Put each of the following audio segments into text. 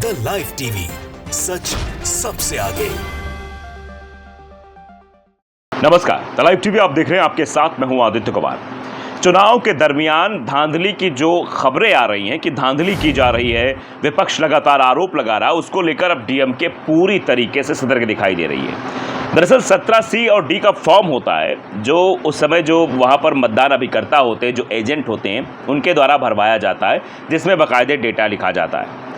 The live TV, सच सबसे आगे। नमस्कार, द लाइव टीवी आप देख रहे हैं, आपके साथ मैं हूं आदित्य कुमार। चुनाव के दरमियान धांधली की जो खबरें आ रही हैं कि धांधली की जा रही है, विपक्ष लगातार आरोप लगा रहा है, उसको लेकर अब डीएमके पूरी तरीके से सतर्क दिखाई दे रही है। दरअसल 17C और D का फॉर्म होता है जो उस समय जो वहाँ पर मतदान अभिकर्ता होते हैं, जो एजेंट होते हैं, उनके द्वारा भरवाया जाता है, जिसमें बाकायदे डेटा लिखा जाता है।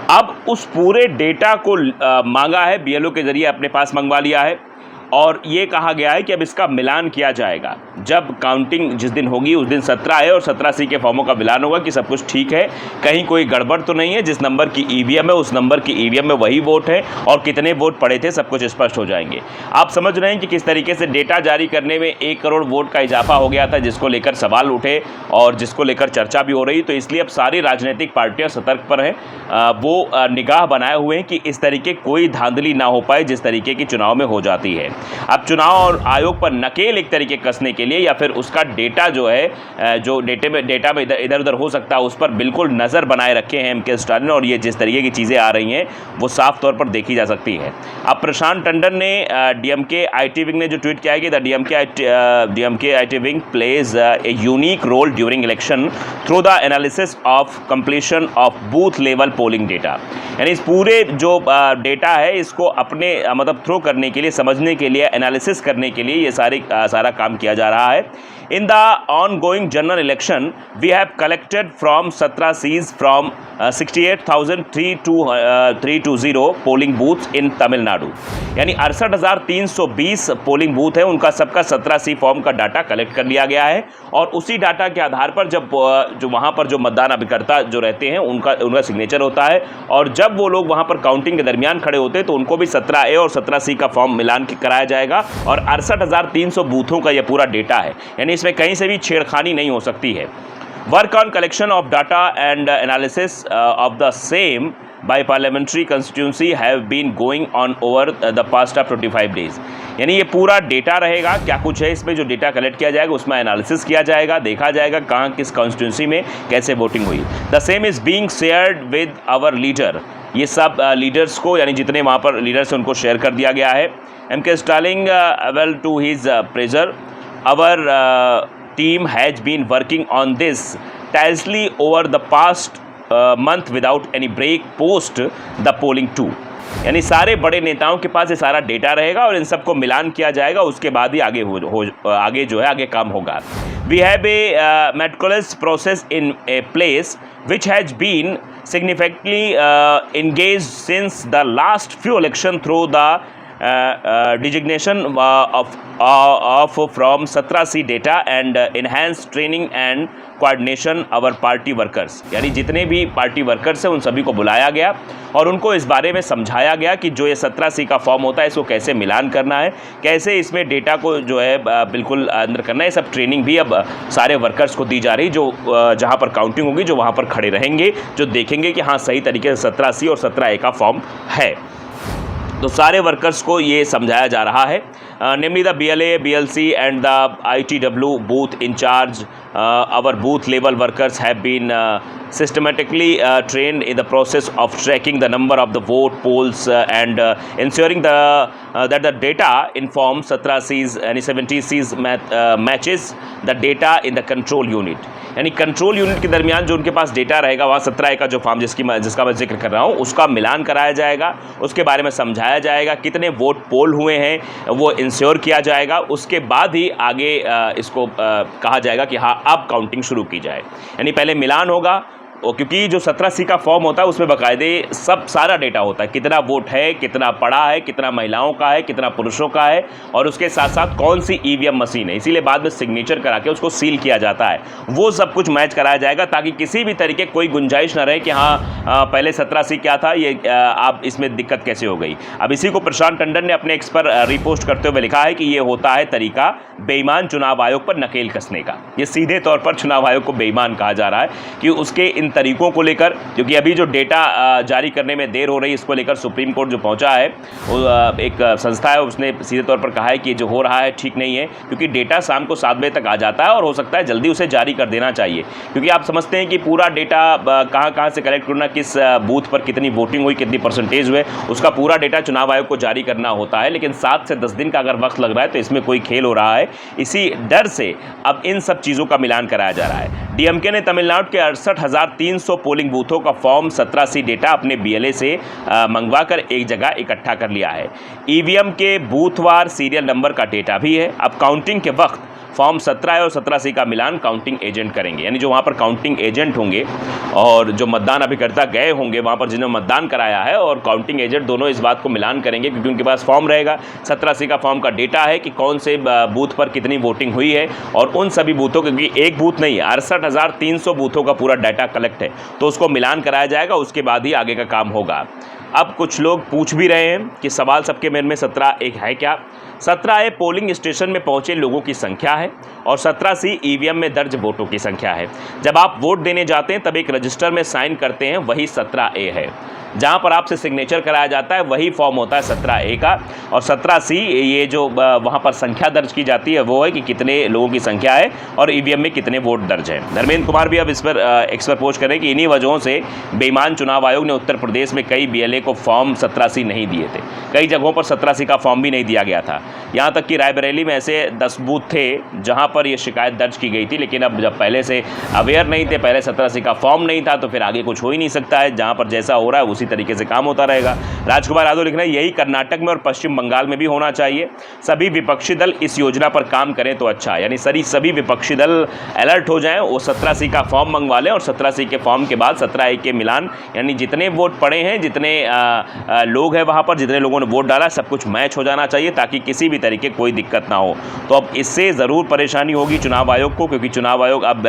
अब उस पूरे डेटा को मांगा है, बीएलओ के जरिए अपने पास मंगवा लिया है और ये कहा गया है कि अब इसका मिलान किया जाएगा। जब काउंटिंग जिस दिन होगी उस दिन 17 है और 17C के फॉर्मों का मिलान होगा कि सब कुछ ठीक है, कहीं कोई गड़बड़ तो नहीं है, जिस नंबर की ईवीएम है उस नंबर की ईवीएम में वही वोट है और कितने वोट पड़े थे सब कुछ स्पष्ट हो जाएंगे। आप समझ रहे हैं कि किस तरीके से डेटा जारी करने में 1 करोड़ वोट का इजाफा हो गया था, जिसको लेकर सवाल उठे और जिसको लेकर चर्चा भी हो रही। तो इसलिए अब सारी राजनीतिक पार्टियाँ सतर्क पर हैं, वो निगाह बनाए हुए हैं कि इस तरीके कोई धांधली ना हो पाए जिस तरीके की चुनाव में हो जाती है। अब चुनाव और आयोग पर नकेल एक तरीके कसने के लिए या फिर उसका डेटा जो है, जो डेटा में इधर उधर हो सकता है, उस पर बिल्कुल नज़र बनाए रखे हैं एमके स्टालिन। और ये जिस तरीके की चीज़ें आ रही हैं वो साफ तौर पर देखी जा सकती है। अब प्रशांत टंडन ने डीएमके आईटी विंग ने जो ट्वीट किया है कि the DMK IT wing plays a unique role during election through the analysis of completion of booth level polling data. यानी इस पूरे जो डेटा है इसको अपने मतलब थ्रू करने के लिए, समझने के लिए, एनालिसिस करने के लिए ये सारा काम किया जा रहा है। In the ongoing general election, we have collected from 17Cs from 68,320 polling booth in Tamil Nadu. यानी 68,320 पोलिंग बूथ है, उनका सबका 17C फॉर्म का डाटा कलेक्ट कर लिया गया है और उसी डाटा के आधार पर जब जो वहाँ पर जो मतदान अभिकर्ता जो रहते हैं उनका सिग्नेचर होता है और जब वो लोग वहाँ पर काउंटिंग के दरमियान खड़े होते हैं तो उनको भी 17A और 17C का फॉर्म मिलान कराया जाएगा और 68,300 बूथों का यह पूरा डेटा है। यानी इसमें कहीं से भी छेड़खानी नहीं हो सकती है। Work on collection of data and analysis of the same by parliamentary constituency have been going on over the past of 25 days. यानी ये पूरा डेटा रहेगा, क्या कुछ है इसमें जो डेटा कलेक्ट किया जाएगा, उसमें एनालिसिस किया जाएगा, देखा जाएगा कहाँ किस कॉन्स्टिट्यूंसी में कैसे वोटिंग हुई। The same is being shared with our leader. ये सब लीडर्स को, यानी जितने वहाँ पर लीडर्स हैं उनको शेयर कर दिया गया है। MK Stalin well to his pressure our team has been working on this tirelessly over the past month without any break post the polling too। यानी सारे बड़े नेताओं के पास ये सारा डेटा रहेगा और इन सबको मिलान किया जाएगा, उसके बाद ही आगे जो है आगे काम होगा। We have a meticulous process in a place which has been significantly engaged since the last few election through the designation of from 17C data and enhanced training and coordination our party workers। यानी जितने भी party workers हैं उन सभी को बुलाया गया और उनको इस बारे में समझाया गया कि जो ये 17C का फॉर्म होता है इसको कैसे मिलान करना है, कैसे इसमें डेटा को जो है बिल्कुल अंदर करना है। सब ट्रेनिंग भी अब सारे वर्कर्स को दी जा रही, जो जहाँ पर काउंटिंग होगी, जो वहाँ पर खड़े रहेंगे, जो देखेंगे कि हाँ सही तरीके से 17C और 17A का फॉर्म है। तो सारे वर्कर्स को ये समझाया जा रहा है। Namely the BLA, BLC and the ITW booth incharge, our booth level workers have been systematically trained in the process of tracking the number of the vote polls and ensuring that the data informs 17Cs and 17Cs matches the data in the control unit। यानी control unit के दरमियान जो उनके पास data रहेगा वहाँ 17A का जो form जिसका मैं जिक्र कर रहा हूँ उसका मिलान कराया जाएगा, उसके बारे में समझाया जाएगा, कितने वोट पोल हुए हैं वो इंश्योर किया जाएगा। उसके बाद ही आगे इसको कहा जाएगा कि हाँ अब काउंटिंग शुरू की जाए। यानी पहले मिलान होगा और क्योंकि जो 17C का फॉर्म होता है उसमें बाकायदे सारा डेटा होता है, कितना वोट है, कितना पड़ा है, कितना महिलाओं का है, कितना पुरुषों का है और उसके साथ साथ कौन सी ईवीएम मशीन है। इसीलिए बाद में सिग्नेचर करा के उसको सील किया जाता है। वो सब कुछ मैच कराया जाएगा ताकि किसी भी तरीके कोई गुंजाइश ना रहे कि हाँ पहले 17C क्या था, ये आप इसमें दिक्कत कैसे हो गई। अब इसी को प्रशांत टंडन ने अपने एक्स पर रिपोस्ट करते हुए लिखा है कि ये होता है तरीका बेईमान चुनाव आयोग पर नकेल कसने का। ये सीधे तौर पर चुनाव आयोग को बेईमान कहा जा रहा है कि उसके इन इन तरीकों को लेकर, क्योंकि अभी जो डेटा जारी करने में देर हो रही है इसको लेकर सुप्रीम कोर्ट जो पहुंचा है, वो एक संस्था है उसने सीधे तौर पर कहा है कि जो हो रहा है ठीक नहीं है, क्योंकि डेटा शाम को 7 बजे तक आ जाता है और हो सकता है जल्दी उसे जारी कर देना चाहिए। क्योंकि आप समझते हैं कि पूरा डेटा कहाँ से कलेक्ट करना, किस बूथ पर कितनी वोटिंग हुई, कितनी परसेंटेज हुए, उसका पूरा डेटा चुनाव आयोग को जारी करना होता है। लेकिन 7 से 10 दिन का अगर वक्त लग रहा है तो इसमें कोई खेल हो रहा है। इसी डर से अब इन सब चीज़ों का मिलान कराया जा रहा है। डीएमके ने तमिलनाडु के 68,300 पोलिंग बूथों का फॉर्म 17C डेटा अपने बीएलए से मंगवाकर एक जगह इकट्ठा कर लिया है। ईवीएम के बूथवार सीरियल नंबर का डेटा भी है। अब काउंटिंग के वक्त फॉर्म 17 और 17C का मिलान काउंटिंग एजेंट करेंगे, यानी जो वहाँ पर काउंटिंग एजेंट होंगे और जो मतदान अभिकर्ता गए होंगे वहाँ पर जिन्होंने मतदान कराया है, और काउंटिंग एजेंट दोनों इस बात को मिलान करेंगे, क्योंकि उनके पास फॉर्म रहेगा। 17C का फॉर्म का डेटा है कि कौन से बूथ पर कितनी वोटिंग हुई है, और उन सभी बूथों, क्योंकि एक बूथ नहीं, 68,300 बूथों का पूरा डाटा कलेक्ट है, तो उसको मिलान कराया जाएगा, उसके बाद ही आगे का काम होगा। अब कुछ लोग पूछ भी रहे हैं कि सवाल सबके मन में 17A है क्या? 17A पोलिंग स्टेशन में पहुंचे लोगों की संख्या है और 17C ईवीएम में दर्ज वोटों की संख्या है। जब आप वोट देने जाते हैं तब एक रजिस्टर में साइन करते हैं, वही 17A है। जहां पर आपसे सिग्नेचर कराया जाता है वही फॉर्म होता है 17A का, और 17C ये जो वहां पर संख्या दर्ज की जाती है वो है कि कितने लोगों की संख्या है और ईवीएम में कितने वोट दर्ज हैं। धर्मेंद्र कुमार भी अब इस पर एक्स पर पोस्ट करें कि इन्हीं वजहों से बेईमान चुनाव आयोग ने उत्तर प्रदेश में कई बीएलए को फॉर्म 17C नहीं दिए थे। कई जगहों पर 17C का फॉर्म भी नहीं दिया गया था। यहाँ तक कि रायबरेली में ऐसे 10 बूथ थे जहाँ पर ये शिकायत दर्ज की गई थी, लेकिन अब जब पहले से अवेयर नहीं थे, पहले 17C का फॉर्म नहीं था, तो फिर आगे कुछ हो ही नहीं सकता है। जहाँ पर जैसा हो रहा है उसी तरीके से काम होता रहेगा। राजकुमार यादव लिख रहे हैं यही कर्नाटक में और पश्चिम बंगाल में भी होना चाहिए। सभी विपक्षी दल इस योजना पर काम करें तो अच्छा, यानी सभी विपक्षी दल अलर्ट हो जाएं, वो 17C का फॉर्म मंगवा लें और 17C के फॉर्म के बाद 17A के मिलान, यानी जितने वोट पड़े हैं, जितने लोग हैं वहाँ पर, जितने लोगों ने वोट डाला, सब कुछ मैच हो जाना चाहिए ताकि किसी भी तरीके कोई दिक्कत ना हो। तो अब इससे ज़रूर परेशानी होगी चुनाव आयोग को, क्योंकि चुनाव आयोग अब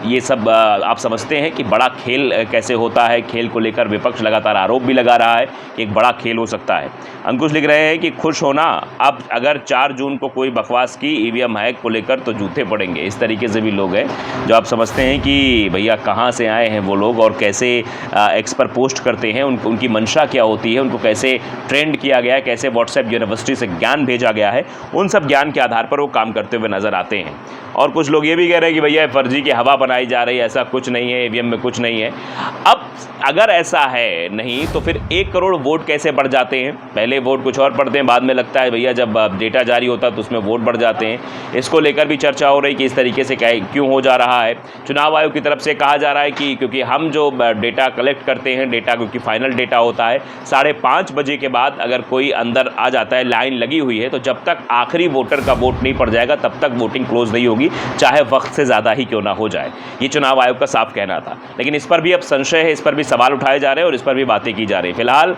ये सब आप समझते हैं कि बड़ा खेल कैसे होता है। खेल को लेकर विपक्ष लगातार आरोप भी लगा रहा है कि एक बड़ा खेल हो सकता है। अंकुश लिख रहे हैं कि खुश होना, अब अगर 4 जून को कोई बकवास की ईवीएम हैक को लेकर तो जूते पड़ेंगे। इस तरीके से भी लोग हैं जो आप समझते हैं कि भैया कहाँ से आए हैं वो लोग और कैसे एक्स पर पोस्ट करते हैं, उनकी मंशा क्या होती है, उनको कैसे ट्रेंड किया गया है, कैसे व्हाट्सएप यूनिवर्सिटी से ज्ञान भेजा गया है, उन सब ज्ञान के आधार पर वो काम करते हुए नजर आते हैं। और कुछ लोग ये भी कह रहे हैं कि भैया फर्जी की हवा बनाई जा रही है, ऐसा कुछ नहीं है, ईवीएम में कुछ नहीं है। अब अगर ऐसा है नहीं तो फिर 1 करोड़ वोट कैसे बढ़ जाते हैं? पहले वोट कुछ और पड़ते हैं, बाद में लगता है भैया जब डेटा जारी होता है तो उसमें वोट बढ़ जाते हैं। इसको लेकर भी चर्चा हो रही कि इस तरीके से क्यों हो जा रहा है। चुनाव आयोग की तरफ से कहा जा रहा है कि क्योंकि हम जो डेटा कलेक्ट करते हैं, डेटा क्योंकि फाइनल डेटा होता है 5:30 बजे के बाद, अगर कोई अंदर आ जाता है, लाइन लगी हुई है, तो जब तक आखिरी वोटर का वोट नहीं पड़ जाएगा तब तक वोटिंग क्लोज नहीं होगी, चाहे वक्त से ज़्यादा ही क्यों ना हो जाए। ये चुनाव आयोग का साफ कहना था। लेकिन इस पर भी अब संशय है, इस पर भी सवाल उठाए जा रहे हैं और इस पर भी बातें की जा रही है। फिलहाल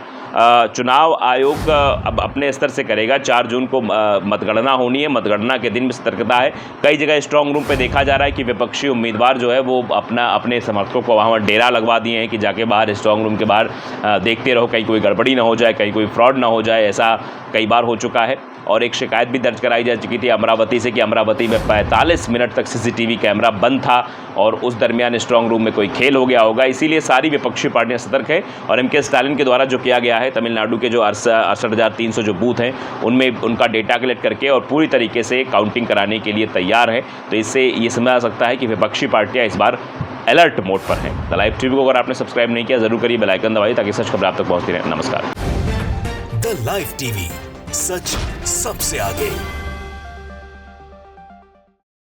चुनाव आयोग अब अपने स्तर से करेगा। 4 जून को मतगणना होनी है, मतगणना के दिन में सतर्कता है। कई जगह स्ट्रांग रूम पे देखा जा रहा है कि विपक्षी उम्मीदवार जो है वो अपने समर्थकों को वहाँ डेरा लगवा दिए हैं कि जाके बाहर स्ट्रांग रूम के बाहर देखते रहो, कहीं कोई गड़बड़ी ना हो जाए, कहीं कोई फ्रॉड ना हो जाए। ऐसा कई बार हो चुका है और एक शिकायत भी दर्ज कराई जा चुकी थी अमरावती से कि अमरावती में 45 मिनट तक CCTV कैमरा बंद था और उस दरमियान स्ट्रांग रूम में कोई खेल हो गया होगा। इसीलिए सारी विपक्षी पार्टियां सतर्क है और MK स्टालिन के द्वारा जो किया गया है, तमिलनाडु के जो 68,300 जो बूथ हैं उनमें उनका डेटा कलेक्ट करके और पूरी तरीके से काउंटिंग कराने के लिए तैयार है। तो इससे ये समझ आ सकता है कि विपक्षी पार्टियाँ इस बार अलर्ट मोड पर हैं। द लाइव टीवी को अगर आपने सब्सक्राइब नहीं किया जरूर करिए, बेल आइकन दबाइए ताकि सच खबर आप तक पहुँचती रहे। नमस्कार। द लाइव टीवी, सच सबसे आगे।